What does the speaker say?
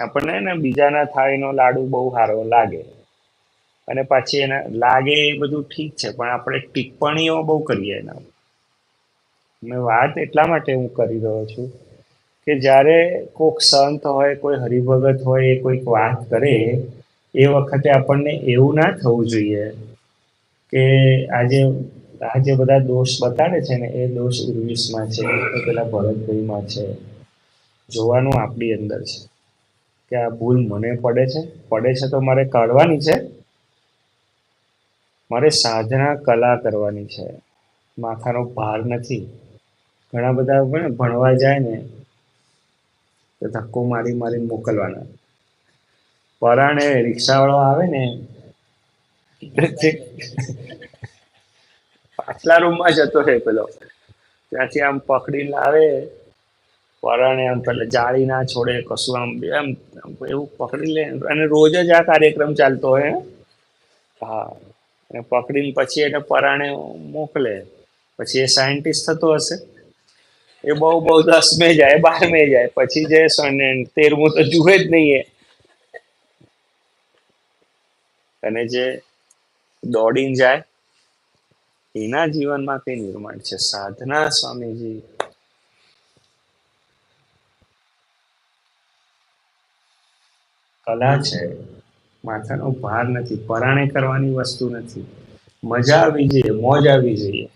આપણને ને બીજાના થાળીનો લાડુ બહુ સારો લાગે, અને પછી એને લાગે એ બધું ઠીક છે, પણ આપણે ટિપ્પણીઓ બહુ કરીએ એના. મેં વાત એટલા માટે હું કરી રહ્યો છું કે જ્યારે કોઈક સંત હોય, કોઈ હરિભગત હોય, એ કોઈક વાત કરે, એ વખતે આપણને એવું ના થવું જોઈએ કે આજે બધા દોષ બતાડે છે ને, એ દોષ ઉર્વિસમાં છે, તો પેલા ભરતભાઈમાં છે. જોવાનું આપણી અંદર છે કે આ ભૂલ મને પડે છે તો મારે કાઢવાની છે. મારે સાધના કલા કરવાની છે, માથાનો ભાર નથી. ઘણા બધા ભણવા જાય ને તો ધક્કો મારી મારી મોકલવાના. પરાણે રિક્ષા વાળો આવે ને પાછલા રૂમમાં જતો રહે પેલો, ત્યાંથી આમ પકડીને લાવે. પરાણે આમ પેલા જાળી ના છોડે, કશું આમ એવું પકડી લે. અને રોજ જ આ કાર્યક્રમ ચાલતો હોય. હા, અને પકડીને પછી એને પરાણે મોકલે. પછી એ સાયન્ટિસ્ટ થતો હશે. એ બહુ 10મે જાય, 12મે જાય, પછી જે 13મું તો જુએ જ નહીં એ. અને જે દોડીને જાય, એના જીવનમાં કઈ નિર્માણ છે. સાધના સ્વામીજી કલા છે, માથાનો ભાર નથી, પરાણે કરવાની વસ્તુ નથી. મજા આવી જોઈએ, મોજ આવી જોઈએ.